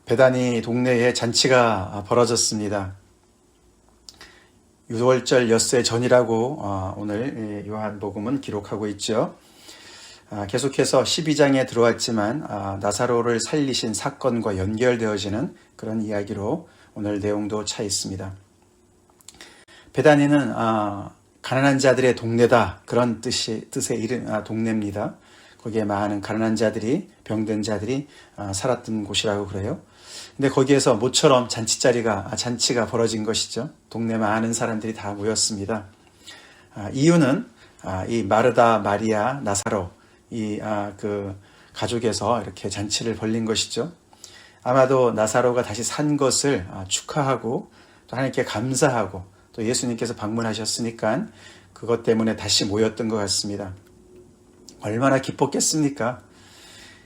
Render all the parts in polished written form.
베다니 동네에 잔치가 벌어졌습니다. 유월절 엿새 전이라고 오늘 요한복음은 기록하고 있죠. 계속해서 12장에 들어왔지만 나사로를 살리신 사건과 연결되어지는 그런 이야기로 오늘 내용도 차 있습니다. 베다니는 가난한 자들의 동네다, 그런 뜻의 이름 동네입니다. 거기에 많은 가난한 자들이, 병든 자들이 살았던 곳이라고 그래요. 근데 거기에서 모처럼 잔치가 벌어진 것이죠. 동네 많은 사람들이 다 모였습니다. 이유는 이 마르다, 마리아, 나사로 그 가족에서 이렇게 잔치를 벌린 것이죠. 아마도 나사로가 다시 산 것을 축하하고 또 하나님께 감사하고 또 예수님께서 방문하셨으니까 그것 때문에 다시 모였던 것 같습니다. 얼마나 기뻤겠습니까?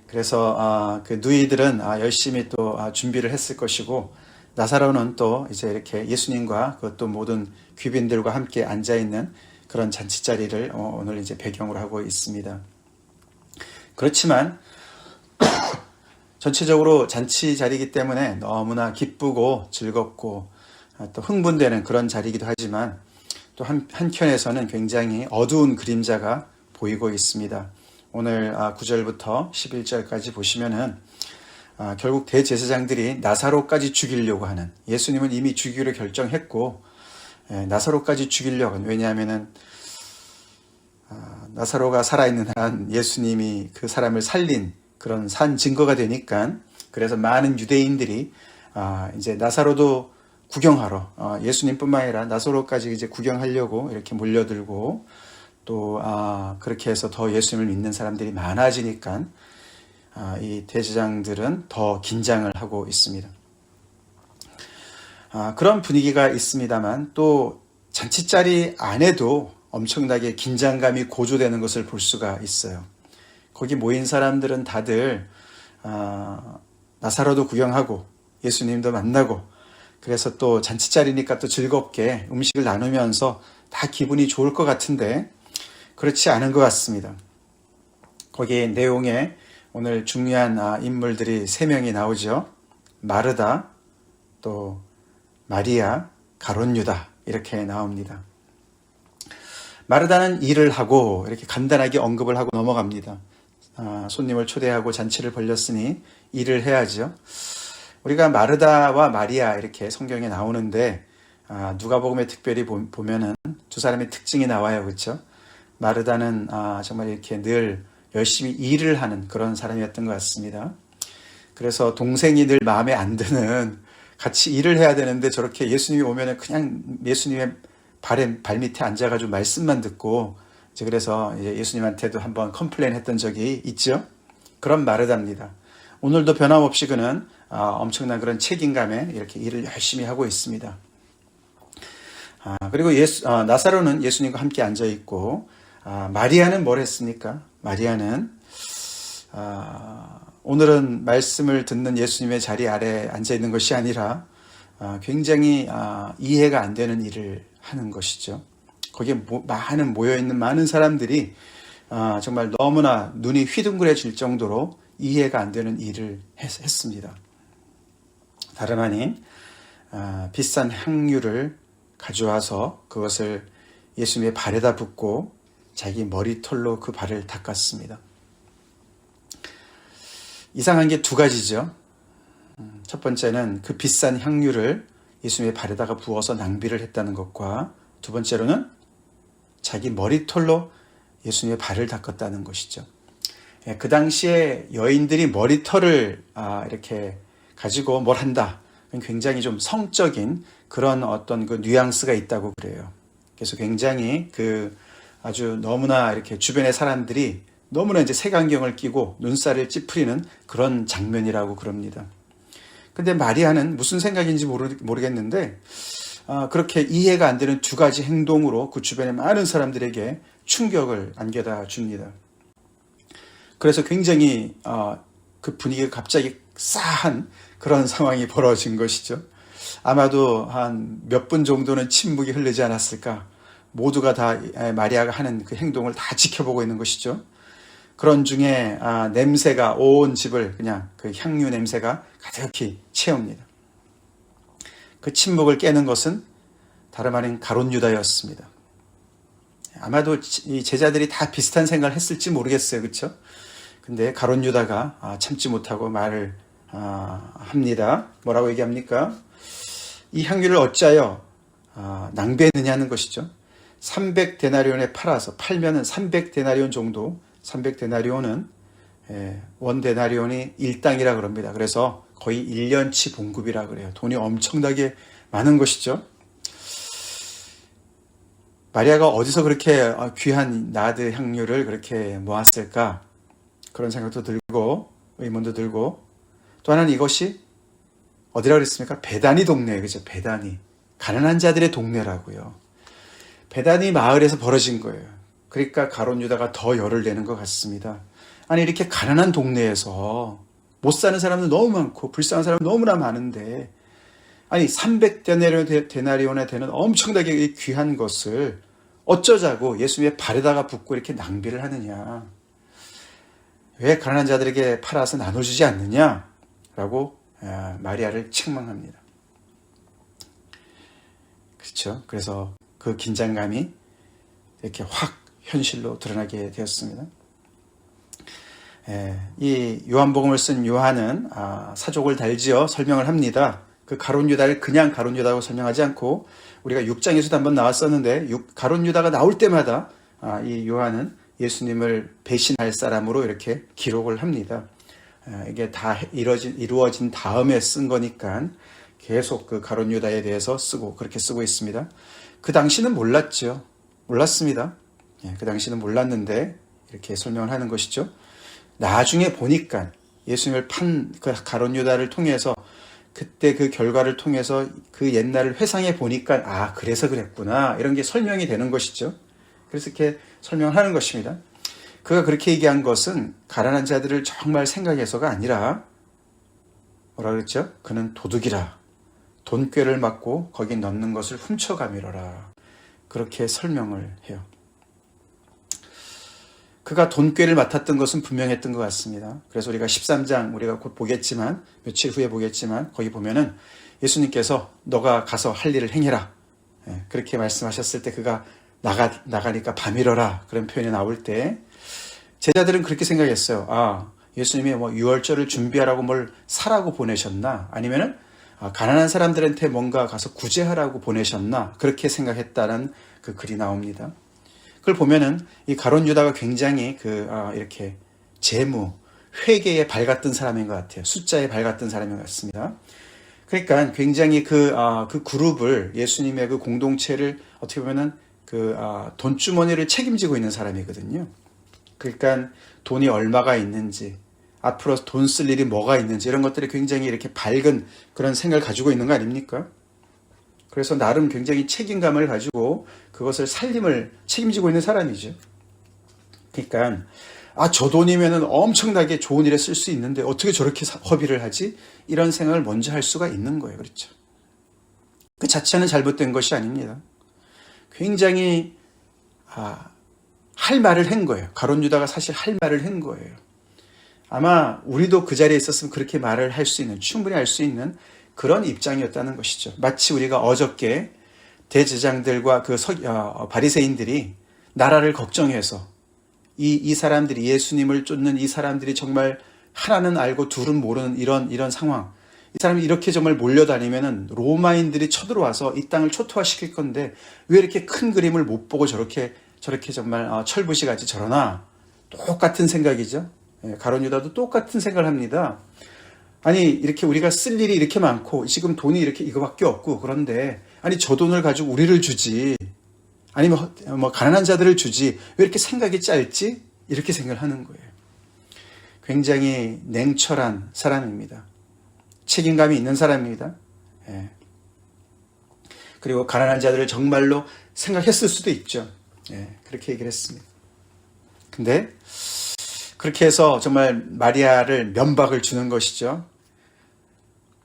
그래서 그 누이들은 열심히 또 준비를 했을 것이고, 나사로는 또 이제 이렇게 예수님과 그것도 모든 귀빈들과 함께 앉아 있는 그런 잔치 자리를 오늘 이제 배경으로 하고 있습니다. 그렇지만 전체적으로 잔치 자리이기 때문에 너무나 기쁘고 즐겁고 또 흥분되는 그런 자리이기도 하지만 또 한켠에서는 굉장히 어두운 그림자가 보이고 있습니다. 오늘 9절부터 11절까지 보시면은 결국 대제사장들이 나사로까지 죽이려고 하는, 예수님은 이미 죽이기로 결정했고 나사로까지 죽이려고 하는, 왜냐하면은 나사로가 살아있는 한 예수님이 그 사람을 살린 그런 산 증거가 되니까, 그래서 많은 유대인들이 이제 나사로도 구경하러, 예수님뿐만 아니라 나사로까지 이제 구경하려고 이렇게 몰려들고, 또 그렇게 해서 더 예수님을 믿는 사람들이 많아지니까 이 대제사장들은 더 긴장을 하고 있습니다. 그런 분위기가 있습니다만 또 잔치자리 안에도 엄청나게 긴장감이 고조되는 것을 볼 수가 있어요. 거기 모인 사람들은 다들 나사로도 구경하고 예수님도 만나고, 그래서 또 잔치자리니까 또 즐겁게 음식을 나누면서 다 기분이 좋을 것 같은데 그렇지 않은 것 같습니다. 거기에 내용에 오늘 중요한 인물들이 3명이 나오죠. 마르다, 또 마리아, 가룟 유다, 이렇게 나옵니다. 마르다는 일을 하고 이렇게 간단하게 언급을 하고 넘어갑니다. 손님을 초대하고 잔치를 벌렸으니 일을 해야죠. 우리가 마르다와 마리아 이렇게 성경에 나오는데 누가복음에 특별히 보면은 두 사람의 특징이 나와요, 그렇죠? 마르다는 정말 이렇게 늘 열심히 일을 하는 그런 사람이었던 것 같습니다. 그래서 동생이 늘 마음에 안 드는, 같이 일을 해야 되는데 저렇게 예수님이 오면은 그냥 예수님의 발 밑에 앉아가지고 말씀만 듣고, 이제 그래서 이제 예수님한테도 한번 컴플레인 했던 적이 있죠. 그런 마르다입니다. 오늘도 변함없이 그는 엄청난 그런 책임감에 이렇게 일을 열심히 하고 있습니다. 그리고 나사로는 예수님과 함께 앉아 있고, 마리아는 뭘 했습니까? 마리아는 오늘은 말씀을 듣는 예수님의 자리 아래 앉아 있는 것이 아니라 굉장히 이해가 안 되는 일을 하는 것이죠. 거기에 모여있는 많은 사람들이 정말 너무나 눈이 휘둥그레질 정도로 이해가 안 되는 일을 했습니다. 다름 아닌 비싼 향유를 가져와서 그것을 예수님의 발에다 붓고 자기 머리털로 그 발을 닦았습니다. 이상한 게 2가지죠. 첫 번째는 그 비싼 향유를 예수님의 발에다가 부어서 낭비를 했다는 것과, 두 번째로는 자기 머리털로 예수님의 발을 닦았다는 것이죠. 그 당시에 여인들이 머리털을 이렇게 가지고 뭘 한다, 굉장히 좀 성적인 그런 어떤 그 뉘앙스가 있다고 그래요. 그래서 굉장히 아주 너무나 이렇게 주변의 사람들이 너무나 이제 색안경을 끼고 눈살을 찌푸리는 그런 장면이라고 그럽니다. 근데 마리아는 무슨 생각인지 모르겠는데 그렇게 이해가 안 되는 2가지 행동으로 그 주변의 많은 사람들에게 충격을 안겨다 줍니다. 그래서 굉장히 그 분위기가 갑자기 싸한 그런 상황이 벌어진 것이죠. 아마도 한 몇 분 정도는 침묵이 흐르지 않았을까. 모두가 다 마리아가 하는 그 행동을 다 지켜보고 있는 것이죠. 그런 중에 냄새가 온 집을, 그냥 그 향유 냄새가 가득히 채웁니다. 그 침묵을 깨는 것은 다름 아닌 가룟 유다였습니다. 아마도 이 제자들이 다 비슷한 생각을 했을지 모르겠어요. 그렇죠? 근데 가룟 유다가 참지 못하고 말을 합니다. 뭐라고 얘기합니까? 이 향유를 어찌하여 낭비했느냐는 것이죠. 300데나리온에 팔면은 300데나리온 정도, 300데나리온은 원 데나리온이 1당이라 그럽니다. 그래서 거의 1년치 봉급이라 그래요. 돈이 엄청나게 많은 것이죠. 마리아가 어디서 그렇게 귀한 나드 향유를 그렇게 모았을까? 그런 생각도 들고 의문도 들고, 또 하나는 이것이 어디라 그랬습니까? 베다니 동네에, 그죠? 베다니. 가난한 자들의 동네라고요. 베다니 마을에서 벌어진 거예요. 그러니까 가룟 유다가 더 열을 내는 것 같습니다. 아니, 이렇게 가난한 동네에서 못 사는 사람도 너무 많고 불쌍한 사람도 너무나 많은데, 아니 300데나리온에 되는 엄청나게 귀한 것을 어쩌자고 예수님의 발에다가 붓고 이렇게 낭비를 하느냐. 왜 가난한 자들에게 팔아서 나눠주지 않느냐라고 마리아를 책망합니다. 그렇죠. 그래서 그 긴장감이 이렇게 확 현실로 드러나게 되었습니다. 이 요한복음을 쓴 요한은 사족을 달지어 설명을 합니다. 그 가룟 유다를 그냥 가룟 유다라고 설명하지 않고, 우리가 6장에서도 한번 나왔었는데 가룟 유다가 나올 때마다 이 요한은 예수님을 배신할 사람으로 이렇게 기록을 합니다. 이게 다 이루어진 다음에 쓴 거니까 계속 그 가룟 유다에 대해서 그렇게 쓰고 있습니다. 그 당시는 몰랐죠. 몰랐습니다. 그 당시는 몰랐는데 이렇게 설명을 하는 것이죠. 나중에 보니까 예수님을 판 그 가룟 유다를 통해서, 그때 그 결과를 통해서 그 옛날을 회상해 보니까 그래서 그랬구나, 이런 게 설명이 되는 것이죠. 그래서 이렇게 설명을 하는 것입니다. 그가 그렇게 얘기한 것은 가난한 자들을 정말 생각해서가 아니라 뭐라 그랬죠? 그는 도둑이라, 돈꾀를 맞고 거기 넣는 것을 훔쳐가미러라, 그렇게 설명을 해요. 그가 돈꾀를 맡았던 것은 분명했던 것 같습니다. 그래서 우리가 13장, 우리가 곧 보겠지만, 며칠 후에 보겠지만, 거기 보면은 예수님께서 너가 가서 할 일을 행해라, 그렇게 말씀하셨을 때 그가 나가니까 밤이러라, 그런 표현이 나올 때 제자들은 그렇게 생각했어요. 예수님이 뭐 유월절을 준비하라고 뭘 사라고 보내셨나? 아니면은 가난한 사람들한테 뭔가 가서 구제하라고 보내셨나? 그렇게 생각했다는 그 글이 나옵니다. 그걸 보면은 이 가룟 유다가 굉장히 이렇게 재무, 회계에 밝았던 사람인 것 같아요. 숫자에 밝았던 사람인 것 같습니다. 그러니까 굉장히 그 그룹을, 예수님의 그 공동체를 어떻게 보면은 돈주머니를 책임지고 있는 사람이거든요. 그러니까 돈이 얼마가 있는지, 앞으로 돈 쓸 일이 뭐가 있는지, 이런 것들이 굉장히 이렇게 밝은 그런 생각을 가지고 있는 거 아닙니까? 그래서 나름 굉장히 책임감을 가지고 그것을 살림을 책임지고 있는 사람이죠. 그러니까 저 돈이면은 엄청나게 좋은 일에 쓸 수 있는데 어떻게 저렇게 허비를 하지? 이런 생각을 먼저 할 수가 있는 거예요. 그렇죠? 그 자체는 잘못된 것이 아닙니다. 굉장히 할 말을 한 거예요. 가룟 유다가 사실 할 말을 한 거예요. 아마 우리도 그 자리에 있었으면 그렇게 말을 할 수 있는, 충분히 할 수 있는 그런 입장이었다는 것이죠. 마치 우리가 어저께 대제장들과 바리새인들이 나라를 걱정해서 이 사람들이, 예수님을 쫓는 이 사람들이 정말 하나는 알고 둘은 모르는 이런 상황, 이 사람이 이렇게 정말 몰려다니면은 로마인들이 쳐들어와서 이 땅을 초토화시킬 건데 왜 이렇게 큰 그림을 못 보고 저렇게 정말 철부시같이 저러나? 똑같은 생각이죠. 가룟 유다도 똑같은 생각을 합니다. 아니, 이렇게 우리가 쓸 일이 이렇게 많고 지금 돈이 이렇게 이거밖에 없고, 그런데 아니 저 돈을 가지고 우리를 주지, 아니면 뭐 가난한 자들을 주지, 왜 이렇게 생각이 짧지? 이렇게 생각을 하는 거예요. 굉장히 냉철한 사람입니다. 책임감이 있는 사람입니다. 그리고 가난한 자들을 정말로 생각했을 수도 있죠. 그렇게 얘기를 했습니다. 근데 그렇게 해서 정말 마리아를 면박을 주는 것이죠.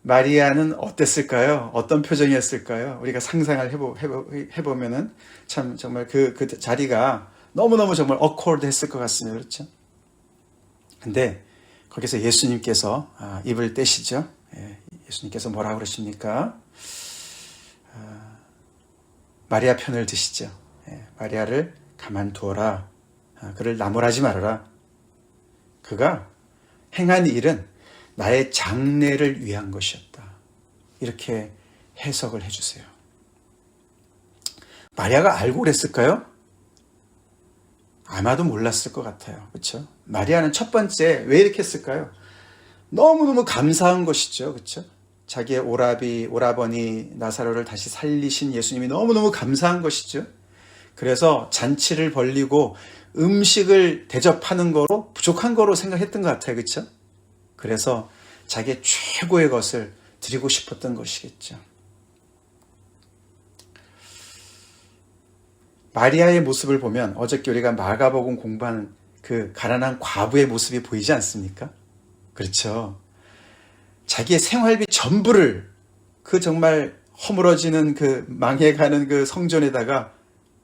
마리아는 어땠을까요? 어떤 표정이었을까요? 우리가 상상을 해보면은 참 정말 그 자리가 너무너무 정말 awkward 했을 것 같습니다. 그렇죠? 근데 거기서 예수님께서 입을 떼시죠. 예수님께서 뭐라고 그러십니까? 마리아 편을 드시죠. 마리아를 가만두어라. 그를 나무라지 말아라. 그가 행한 일은 나의 장래를 위한 것이었다. 이렇게 해석을 해주세요. 마리아가 알고 그랬을까요? 아마도 몰랐을 것 같아요. 그렇죠? 마리아는 첫 번째 왜 이렇게 했을까요? 너무너무 감사한 것이죠. 그렇죠? 자기의 오라버니 나사로를 다시 살리신 예수님이 너무너무 감사한 것이죠. 그래서 잔치를 벌리고 음식을 대접하는 거로 부족한 거로 생각했던 것 같아요. 그렇죠? 그래서 자기의 최고의 것을 드리고 싶었던 것이겠죠. 마리아의 모습을 보면 어저께 우리가 마가복음 공부한 그 가난한 과부의 모습이 보이지 않습니까? 그렇죠. 자기의 생활비 전부를 그 정말 허물어지는 그 망해가는 그 성전에다가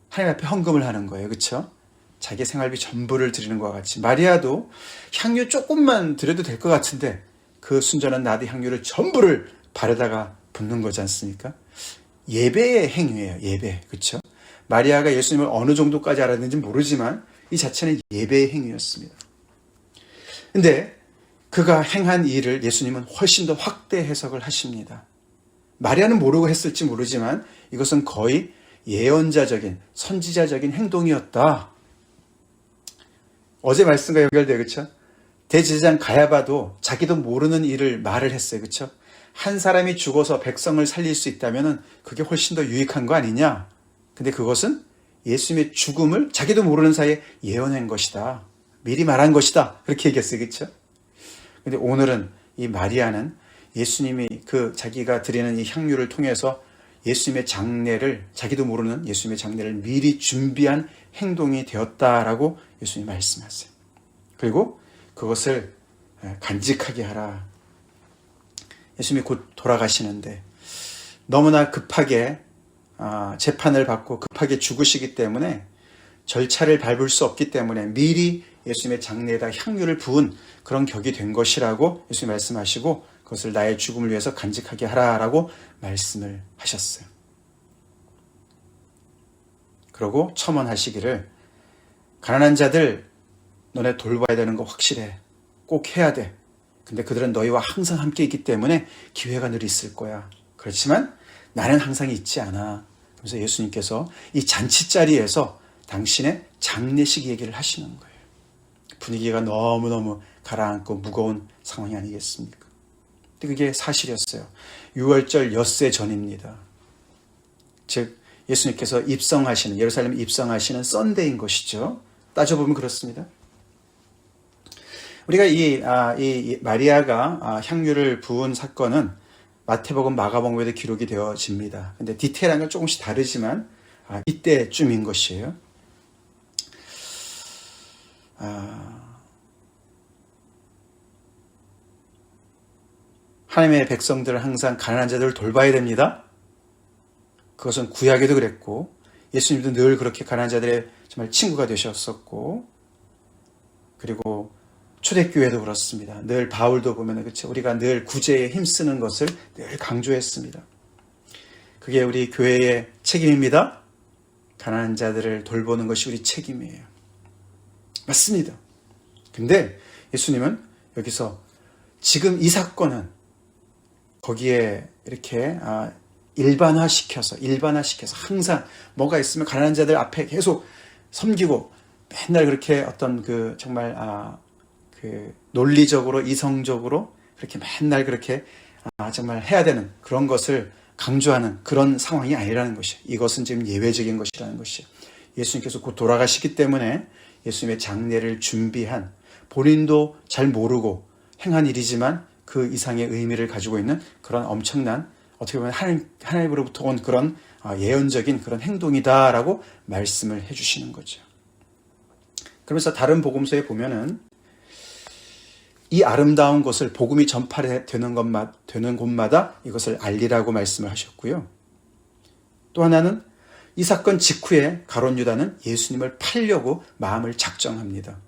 하나님 앞에 헌금을 하는 거예요. 그렇죠? 자기의 생활비 전부를 드리는 것과 같이 마리아도 향유 조금만 드려도 될 것 같은데 그 순전한 나드 향유를 전부를 발에다가 붓는 거지 않습니까? 예배의 행위예요. 예배. 그렇죠? 마리아가 예수님을 어느 정도까지 알았는지 모르지만 이 자체는 예배의 행위였습니다. 근데 그가 행한 일을 예수님은 훨씬 더 확대 해석을 하십니다. 마리아는 모르고 했을지 모르지만 이것은 거의 예언자적인 선지자적인 행동이었다. 어제 말씀과 연결돼요. 그렇죠? 대제사장 가야바도 자기도 모르는 일을 말을 했어요. 그렇죠? 한 사람이 죽어서 백성을 살릴 수 있다면 그게 훨씬 더 유익한 거 아니냐? 근데 그것은 예수님의 죽음을 자기도 모르는 사이에 예언한 것이다. 미리 말한 것이다. 그렇게 얘기했어요. 그렇죠? 근데 오늘은 이 마리아는 예수님이 그 자기가 드리는 이 향유를 통해서 예수님의 장례를 자기도 모르는 예수님의 장례를 미리 준비한 행동이 되었다라고 예수님이 말씀하세요. 그리고 그것을 간직하게 하라. 예수님이 곧 돌아가시는데 너무나 급하게 재판을 받고 급하게 죽으시기 때문에 절차를 밟을 수 없기 때문에 미리 예수님의 장례에다 향유를 부은 그런 격이 된 것이라고 예수님 말씀하시고 그것을 나의 죽음을 위해서 간직하게 하라라고 말씀을 하셨어요. 그러고 첨언하시기를 가난한 자들 너네 돌봐야 되는 거 확실해. 꼭 해야 돼. 근데 그들은 너희와 항상 함께 있기 때문에 기회가 늘 있을 거야. 그렇지만 나는 항상 있지 않아. 그래서 예수님께서 이 잔치자리에서 당신의 장례식 얘기를 하시는 거예요. 분위기가 너무너무 가라앉고 무거운 상황이 아니겠습니까? 근데 그게 사실이었어요. 6월절 엿새 전입니다. 즉 예수님께서 입성하시는 예루살렘 입성하시는 썬데이인 것이죠. 따져보면 그렇습니다. 우리가 이 마리아가 향유를 부은 사건은 마태복음, 마가복음에도 기록이 되어집니다. 근데 디테일한 건 조금씩 다르지만 이때쯤인 것이에요. 하나님의 백성들은 항상 가난한 자들을 돌봐야 됩니다. 그것은 구약에도 그랬고 예수님도 늘 그렇게 가난한 자들의 정말 친구가 되셨었고 그리고 초대교회도 그렇습니다. 늘 바울도 보면 그렇죠. 우리가 늘 구제에 힘쓰는 것을 늘 강조했습니다. 그게 우리 교회의 책임입니다. 가난한 자들을 돌보는 것이 우리 책임이에요. 맞습니다. 근데 예수님은 여기서 지금 이 사건은 거기에 이렇게 일반화시켜서 항상 뭐가 있으면 가난한 자들 앞에 계속 섬기고 맨날 그렇게 어떤 그 정말 그 논리적으로 이성적으로 그렇게 맨날 그렇게 정말 해야 되는 그런 것을 강조하는 그런 상황이 아니라는 것이에요. 이것은 지금 예외적인 것이라는 것이에요. 예수님께서 곧 돌아가시기 때문에 예수님의 장례를 준비한 본인도 잘 모르고 행한 일이지만 그 이상의 의미를 가지고 있는 그런 엄청난 어떻게 보면 하나님으로부터 온 그런 예언적인 그런 행동이다라고 말씀을 해주시는 거죠. 그러면서 다른 복음서에 보면은 이 아름다운 것을 복음이 전파되는 곳마다 이것을 알리라고 말씀을 하셨고요. 또 하나는 이 사건 직후에 가룟 유다는 예수님을 팔려고 마음을 작정합니다.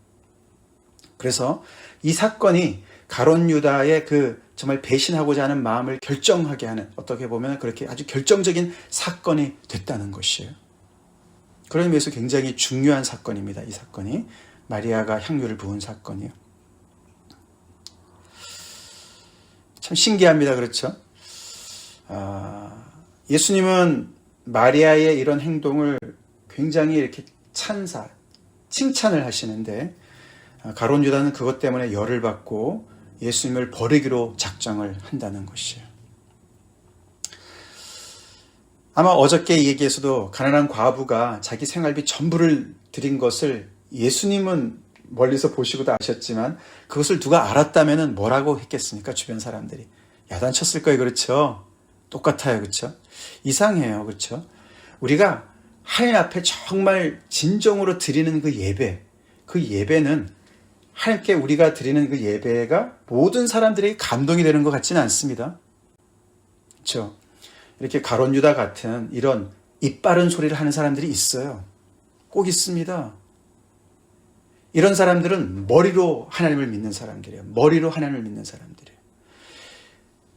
그래서 이 사건이 가룟 유다의 그 정말 배신하고자 하는 마음을 결정하게 하는, 어떻게 보면 그렇게 아주 결정적인 사건이 됐다는 것이에요. 그런 의미에서 굉장히 중요한 사건입니다. 이 사건이 마리아가 향유를 부은 사건이요. 참 신기합니다. 그렇죠? 예수님은 마리아의 이런 행동을 굉장히 이렇게 칭찬을 하시는데, 가룟 유다는 그것 때문에 열을 받고 예수님을 버리기로 작정을 한다는 것이에요. 아마 어저께 얘기에서도 가난한 과부가 자기 생활비 전부를 드린 것을 예수님은 멀리서 보시고도 아셨지만, 그것을 누가 알았다면 뭐라고 했겠습니까? 주변 사람들이 야단쳤을 거예요. 그렇죠? 똑같아요. 그렇죠? 이상해요. 그렇죠? 우리가 하나님 앞에 정말 진정으로 드리는 그 예배는 하나님께 우리가 드리는 그 예배가 모든 사람들에게 감동이 되는 것 같지는 않습니다. 그렇죠? 이렇게 가룟 유다 같은 이런 입바른 소리를 하는 사람들이 있어요. 꼭 있습니다. 이런 사람들은 머리로 하나님을 믿는 사람들이에요. 머리로 하나님을 믿는 사람들이에요.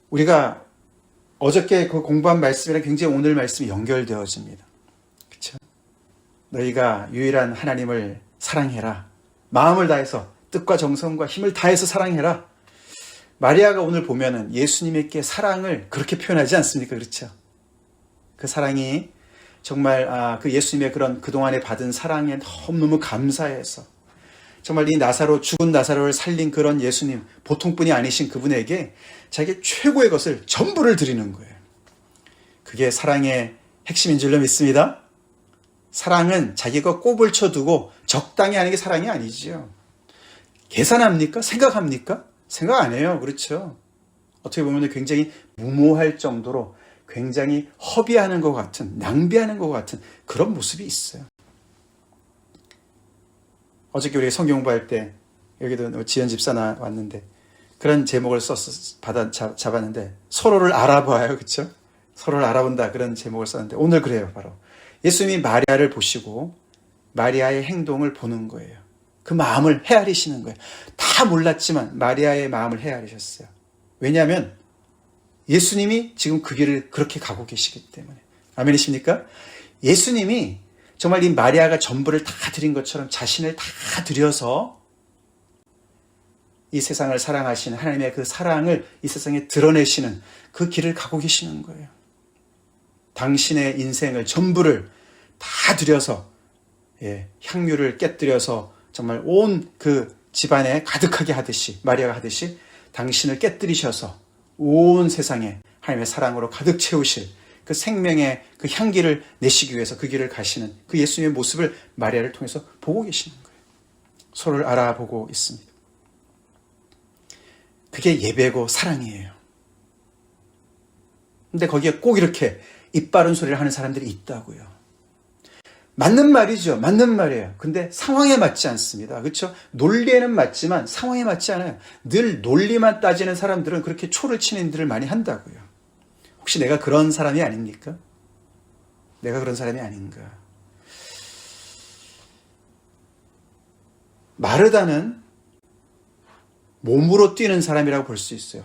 우리가 어저께 그 공부한 말씀이랑 굉장히 오늘 말씀이 연결되어집니다. 그렇죠? 너희가 유일한 하나님을 사랑해라. 마음을 다해서, 뜻과 정성과 힘을 다해서 사랑해라. 마리아가 오늘 보면은 예수님께 사랑을 그렇게 표현하지 않습니까? 그렇죠? 그 사랑이 정말 그 예수님의 그런 그동안에 받은 사랑에 너무너무 감사해서 정말 이 죽은 나사로를 살린 그런 예수님, 보통분이 아니신 그분에게 자기 최고의 것을 전부를 드리는 거예요. 그게 사랑의 핵심인 줄로 믿습니다. 사랑은 자기가 꼽을 쳐두고 적당히 하는 게 사랑이 아니지요. 계산합니까? 생각합니까? 생각 안 해요. 그렇죠? 어떻게 보면 굉장히 무모할 정도로 굉장히 허비하는 것 같은, 낭비하는 것 같은 그런 모습이 있어요. 어저께 우리 성경 공부할 때 여기도 지연 집사나 왔는데 그런 제목을 잡았는데 서로를 알아봐요. 그렇죠? 서로를 알아본다, 그런 제목을 썼는데 오늘 그래요. 바로 예수님이 마리아를 보시고 마리아의 행동을 보는 거예요. 그 마음을 헤아리시는 거예요. 다 몰랐지만 마리아의 마음을 헤아리셨어요. 왜냐하면 예수님이 지금 그 길을 그렇게 가고 계시기 때문에. 아멘이십니까? 예수님이 정말 이 마리아가 전부를 다 드린 것처럼 자신을 다 드려서 이 세상을 사랑하시는 하나님의 그 사랑을 이 세상에 드러내시는 그 길을 가고 계시는 거예요. 당신의 인생을 전부를 다 드려서 향유를 깨뜨려서 정말 온 그 집안에 가득하게 하듯이, 마리아가 하듯이 당신을 깨뜨리셔서 온 세상에 하나님의 사랑으로 가득 채우실 그 생명의 그 향기를 내시기 위해서 그 길을 가시는 그 예수님의 모습을 마리아를 통해서 보고 계시는 거예요. 서로를 알아보고 있습니다. 그게 예배고 사랑이에요. 근데 거기에 꼭 이렇게 입바른 소리를 하는 사람들이 있다고요. 맞는 말이죠. 맞는 말이에요. 근데 상황에 맞지 않습니다. 그렇죠? 논리에는 맞지만 상황에 맞지 않아요. 늘 논리만 따지는 사람들은 그렇게 초를 치는 일을 많이 한다고요. 혹시 내가 그런 사람이 아닙니까? 내가 그런 사람이 아닌가? 마르다는 몸으로 뛰는 사람이라고 볼 수 있어요.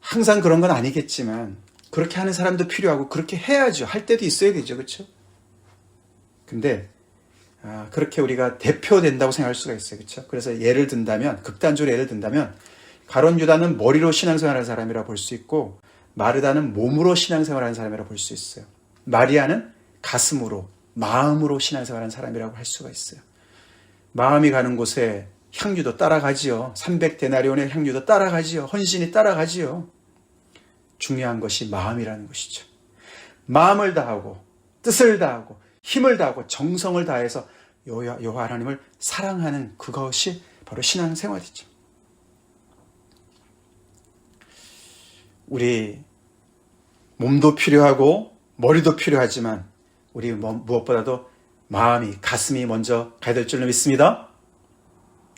항상 그런 건 아니겠지만 그렇게 하는 사람도 필요하고 그렇게 해야죠. 할 때도 있어야 되죠. 그렇죠? 근데 그렇게 우리가 대표된다고 생각할 수가 있어요. 그렇죠? 그래서 예를 든다면, 극단적으로 예를 든다면 가룟 유다는 머리로 신앙생활하는 사람이라고 볼 수 있고 마르다는 몸으로 신앙생활하는 사람이라고 볼 수 있어요. 마리아는 가슴으로, 마음으로 신앙생활하는 사람이라고 할 수가 있어요. 마음이 가는 곳에 향유도 따라가지요. 300데나리온의 향유도 따라가지요. 헌신이 따라가지요. 중요한 것이 마음이라는 것이죠. 마음을 다하고 뜻을 다하고 힘을 다하고 정성을 다해서 여호와 하나님을 사랑하는 그것이 바로 신앙생활이죠. 우리 몸도 필요하고 머리도 필요하지만 우리 무엇보다도 마음이, 가슴이 먼저 가야 될 줄로 믿습니다.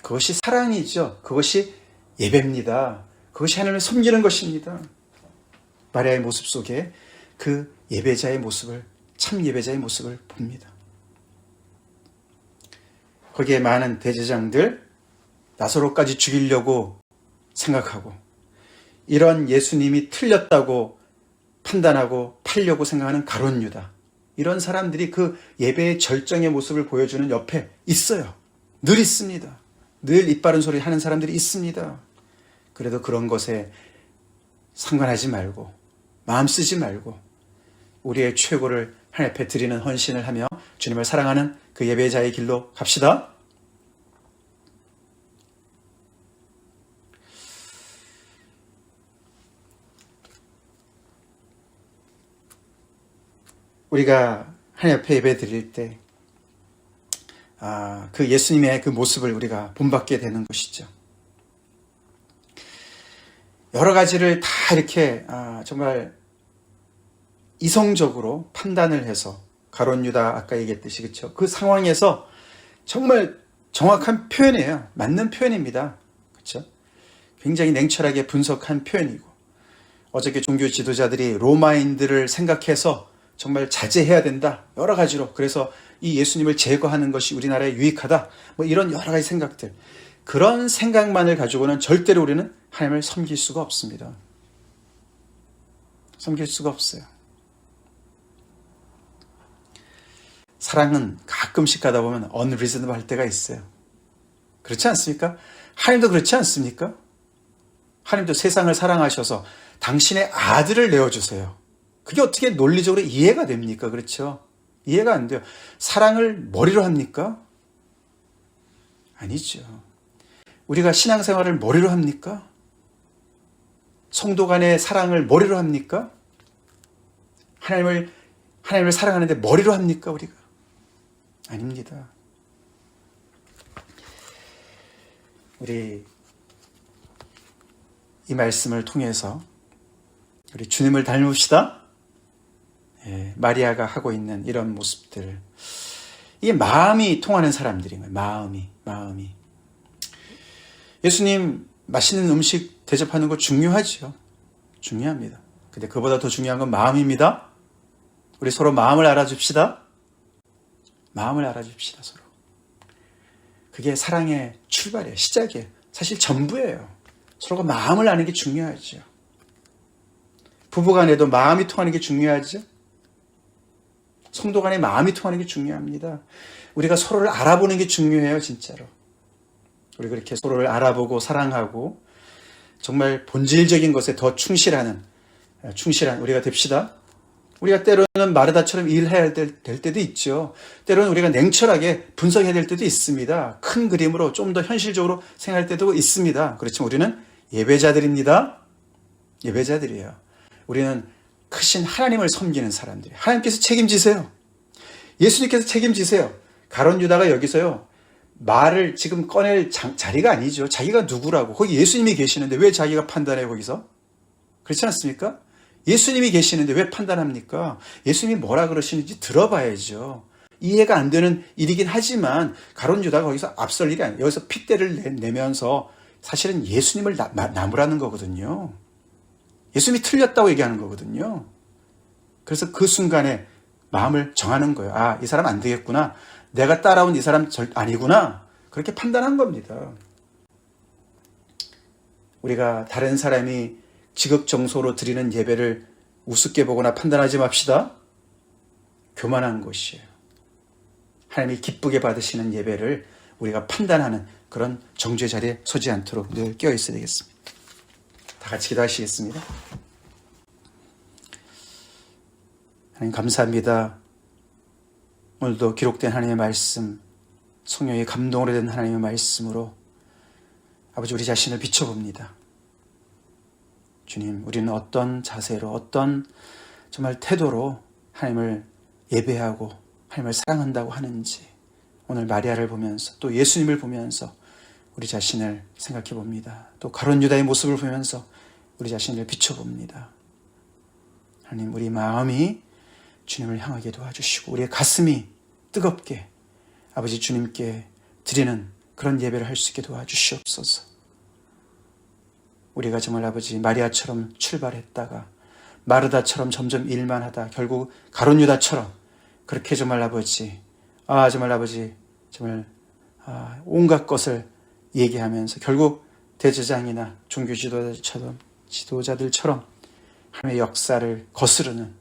그것이 사랑이죠. 그것이 예배입니다. 그것이 하나님을 섬기는 것입니다. 마리아의 모습 속에 그 예배자의 모습을, 참 예배자의 모습을 봅니다. 거기에 많은 대제장들, 나사로까지 죽이려고 생각하고 이런 예수님이 틀렸다고 판단하고 팔려고 생각하는 가룟 유다, 이런 사람들이 그 예배의 절정의 모습을 보여주는 옆에 있어요. 늘 있습니다. 늘 입바른 소리 하는 사람들이 있습니다. 그래도 그런 것에 상관하지 말고 마음 쓰지 말고 우리의 최고를 하나님 앞에 드리는 헌신을 하며 주님을 사랑하는 그 예배자의 길로 갑시다. 우리가 하나님 앞에 예배 드릴 때 그 예수님의 그 모습을 우리가 본받게 되는 것이죠. 여러 가지를 다 이렇게 정말 이성적으로 판단을 해서 가룟 유다 아까 얘기했듯이 그렇죠. 그 상황에서 정말 정확한 표현이에요. 맞는 표현입니다. 그렇죠? 굉장히 냉철하게 분석한 표현이고 어저께 종교 지도자들이 로마인들을 생각해서 정말 자제해야 된다. 여러 가지로. 그래서 이 예수님을 제거하는 것이 우리나라에 유익하다. 뭐 이런 여러 가지 생각들. 그런 생각만을 가지고는 절대로 우리는 하나님을 섬길 수가 없습니다. 섬길 수가 없어요. 사랑은 가끔씩 가다 보면 unreasonable 할 때가 있어요. 그렇지 않습니까? 하나님도 그렇지 않습니까? 하나님도 세상을 사랑하셔서 당신의 아들을 내어주세요. 그게 어떻게 논리적으로 이해가 됩니까? 그렇죠? 이해가 안 돼요. 사랑을 머리로 합니까? 아니죠. 우리가 신앙생활을 머리로 합니까? 성도 간의 사랑을 머리로 합니까? 하나님을 사랑하는데 머리로 합니까? 우리가? 아닙니다. 우리 이 말씀을 통해서 우리 주님을 닮읍시다. 예, 마리아가 하고 있는 이런 모습들, 이게 마음이 통하는 사람들인 거예요. 마음이. 예수님 맛있는 음식 대접하는 거 중요하죠. 중요합니다. 근데 그보다 더 중요한 건 마음입니다. 우리 서로 마음을 알아줍시다. 마음을 알아줍시다, 서로. 그게 사랑의 출발이에요. 시작이에요. 사실 전부예요. 서로가 마음을 아는 게 중요하죠. 부부간에도 마음이 통하는 게 중요하죠. 성도 간의 마음이 통하는 게 중요합니다. 우리가 서로를 알아보는 게 중요해요, 진짜로. 우리 그렇게 서로를 알아보고 사랑하고 정말 본질적인 것에 더 충실한 우리가 됩시다. 우리가 때로는 마르다처럼 일해야 될 때도 있죠. 때로는 우리가 냉철하게 분석해야 될 때도 있습니다. 큰 그림으로 좀 더 현실적으로 생각할 때도 있습니다. 그렇지만 우리는 예배자들입니다. 예배자들이에요. 우리는 크신 하나님을 섬기는 사람들이에요. 하나님께서 책임지세요. 예수님께서 책임지세요. 가룟 유다가 여기서요, 말을 지금 꺼낼 자리가 아니죠. 자기가 누구라고. 거기 예수님이 계시는데 왜 자기가 판단해요, 거기서? 그렇지 않습니까? 예수님이 계시는데 왜 판단합니까? 예수님이 뭐라 그러시는지 들어봐야죠. 이해가 안 되는 일이긴 하지만 가룟 유다가 거기서 앞설 일이 아니에요. 여기서 핏대를 내면서 사실은 예수님을 나무라는 거거든요. 예수님이 틀렸다고 얘기하는 거거든요. 그래서 그 순간에 마음을 정하는 거예요. 이 사람 안 되겠구나. 내가 따라온 이 사람 아니구나. 그렇게 판단한 겁니다. 우리가 다른 사람이 지극정성으로 드리는 예배를 우습게 보거나 판단하지 맙시다. 교만한 것이에요. 하나님이 기쁘게 받으시는 예배를 우리가 판단하는 그런 정죄 자리에 서지 않도록 늘 깨어 있어야 되겠습니다. 다 같이 기도하시겠습니다. 하나님 감사합니다. 오늘도 기록된 하나님의 말씀, 성령의 감동으로 된 하나님의 말씀으로 아버지 우리 자신을 비춰봅니다. 주님, 우리는 어떤 자세로, 어떤 정말 태도로 하나님을 예배하고 하나님을 사랑한다고 하는지 오늘 마리아를 보면서 또 예수님을 보면서 우리 자신을 생각해 봅니다. 또 가룟 유다의 모습을 보면서 우리 자신을 비춰봅니다. 하나님, 우리 마음이 주님을 향하게 도와주시고 우리의 가슴이 뜨겁게 아버지 주님께 드리는 그런 예배를 할 수 있게 도와주시옵소서. 우리가 정말 아버지 마리아처럼 출발했다가 마르다처럼 점점 일만 하다 결국 가룟 유다처럼 그렇게 정말 아버지 온갖 것을 얘기하면서 결국 대제장이나 종교 지도자들처럼 하나님의 역사를 거스르는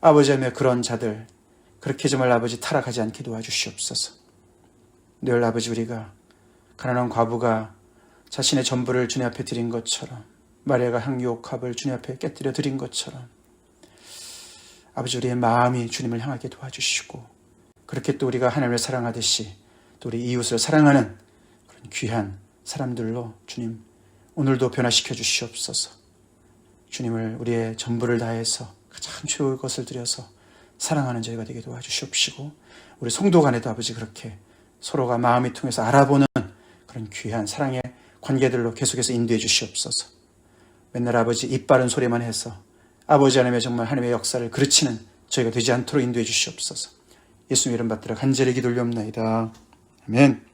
아버지의 그런 자들, 그렇게 정말 아버지 타락하지 않게 도와주시옵소서. 늘 아버지 우리가 가난한 과부가 자신의 전부를 주님 앞에 드린 것처럼, 마리아가 향유 옥합을 주님 앞에 깨뜨려 드린 것처럼 아버지 우리의 마음이 주님을 향하게 도와주시고, 그렇게 또 우리가 하나님을 사랑하듯이 또 우리 이웃을 사랑하는 그런 귀한 사람들로 주님 오늘도 변화시켜 주시옵소서. 주님을 우리의 전부를 다해서 가장 최고의 것을 드려서 사랑하는 저희가 되게 도와주시옵시고, 우리 성도 간에도 아버지 그렇게 서로가 마음이 통해서 알아보는 그런 귀한 사랑의 관계들로 계속해서 인도해 주시옵소서. 맨날 아버지 입 바른 소리만 해서 아버지 하나님의 정말 하나님의 역사를 그르치는 저희가 되지 않도록 인도해 주시옵소서. 예수님 이름 받들어 간절히 기도 올리옵나이다. 아멘.